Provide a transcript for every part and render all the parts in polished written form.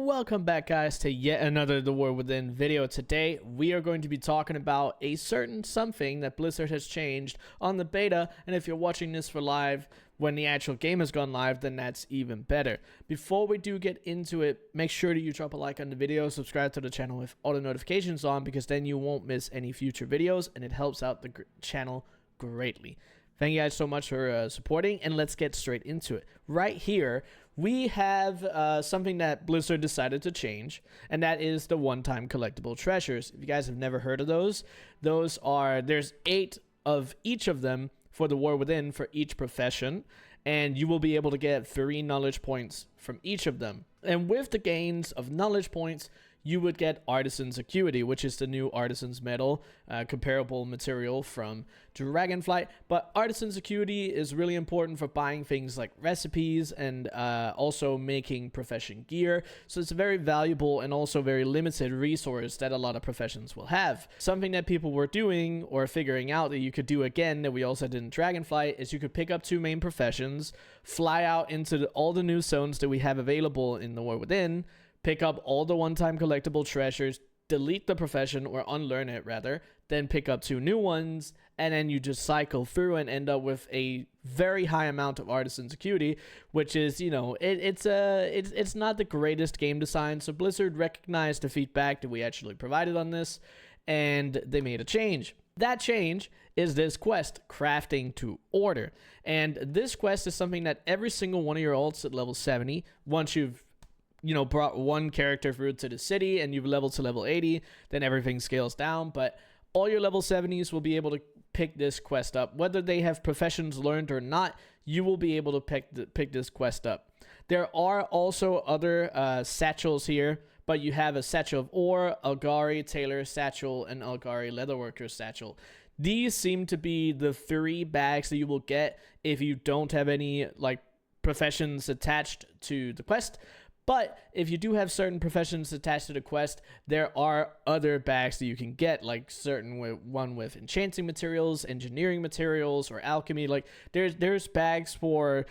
Welcome back, guys, to yet another The War Within video. Today we are going to be talking about a certain something that Blizzard has changed on the beta, and if you're watching this for live when the actual game has gone live, then that's even better. Before we do get into it, make sure that you drop a like on the video, subscribe to the channel with all the notifications on, because then you won't miss any future videos and it helps out the channel greatly. Thank you guys so much for supporting, and let's get straight into it. Right here, we have something that Blizzard decided to change, and that is the one-time collectible treasures. If you guys have never heard of those there's 8 of each of them for the War Within for each profession, and you will be able to get 3 knowledge points from each of them. And with the gains of knowledge points, you would get Artisan's Acuity, which is the new Artisan's Medal, comparable material from Dragonflight. But Artisan's Acuity is really important for buying things like recipes and also making profession gear. So it's a very valuable and also very limited resource that a lot of professions will have. Something that people were doing or figuring out that you could do again that we also did in Dragonflight is you could pick up 2 main professions, fly out into all the new zones that we have available in the War Within, pick up all the one-time collectible treasures, delete the profession, or unlearn it rather, then pick up 2 new ones, and then you just cycle through and end up with a very high amount of Artisan's Acuity, which is, you know, it's not the greatest game design. So Blizzard recognized the feedback that we actually provided on this, and they made a change. That change is this quest, Crafting to Order. And this quest is something that every single one of your alts at level 70, once you've brought one character through to the city and you've leveled to level 80, then everything scales down. But all your level 70s will be able to pick this quest up. Whether they have professions learned or not, you will be able to pick this quest up. There are also other satchels here, but you have a Satchel of Ore, Algari Tailor Satchel, and Algari Leatherworker Satchel. These seem to be the 3 bags that you will get if you don't have any professions attached to the quest. But if you do have certain professions attached to the quest, there are other bags that you can get, like one with enchanting materials, engineering materials, or alchemy. Like there's bags for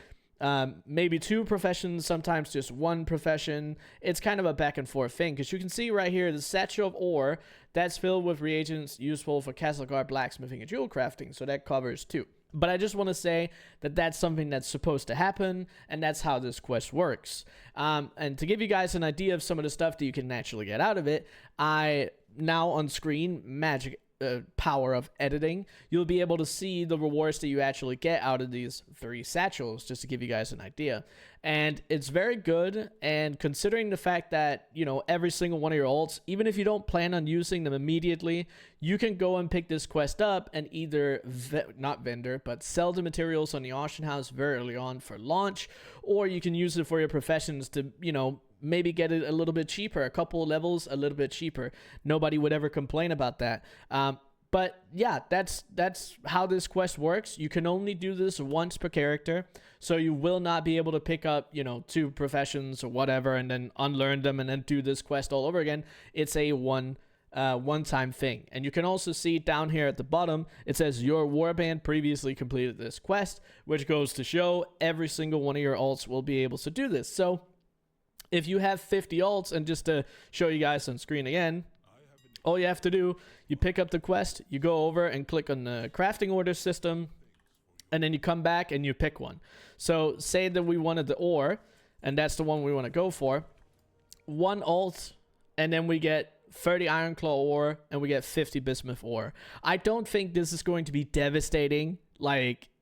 maybe 2 professions, sometimes just 1 profession. It's kind of a back and forth thing, because you can see right here the Satchel of Ore, that's filled with reagents useful for castle guard, blacksmithing, and jewel crafting. So that covers 2. But I just want to say that that's something that's supposed to happen, and that's how this quest works. And to give you guys an idea of some of the stuff that you can naturally get out of it, now on screen, magic power of editing, you'll be able to see the rewards that you actually get out of these 3 satchels, just to give you guys an idea. And it's very good, and considering the fact that, every single one of your alts, even if you don't plan on using them immediately, you can go and pick this quest up and either sell the materials on the auction house very early on for launch, or you can use it for your professions to, maybe get it a little bit cheaper, a couple levels a little bit cheaper. Nobody would ever complain about that. But yeah, that's how this quest works. You can only do this once per character, so you will not be able to pick up 2 professions or whatever and then unlearn them and then do this quest all over again. It's a one-time thing. And you can also see down here at the bottom, it says your warband previously completed this quest, which goes to show every single one of your alts will be able to do this. So if you have 50 alts, and just to show you guys on screen again, all you have to do, you pick up the quest, you go over and click on the crafting order system, and then you come back and you pick one. So say that we wanted the ore, and that's the one we want to go for. 1 alt, and then we get 30 Ironclaw ore, and we get 50 Bismuth ore. I don't think this is going to be devastating,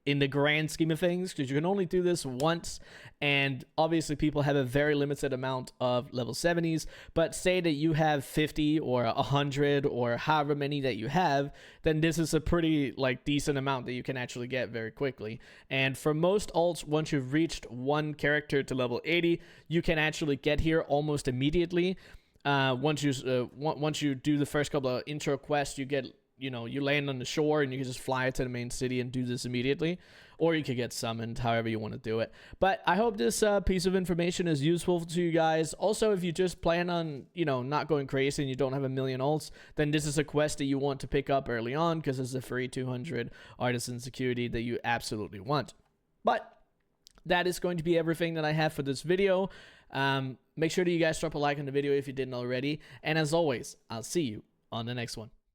in the grand scheme of things, because you can only do this once, and obviously people have a very limited amount of level 70s. But say that you have 50 or 100 or however many that you have, then this is a pretty decent amount that you can actually get very quickly. And for most alts, once you've reached 1 character to level 80, you can actually get here almost immediately. Once you do the first couple of intro quests, you get you land on the shore and you can just fly to the main city and do this immediately, or you could get summoned, however you want to do it. But I hope this piece of information is useful to you guys. Also, if you just plan on not going crazy and you don't have a million alts, then this is a quest that you want to pick up early on, because it's a free 200 Artisan's Acuity that you absolutely want. But that is going to be everything that I have for this video. Make sure that you guys drop a like on the video if you didn't already. And as always, I'll see you on the next one.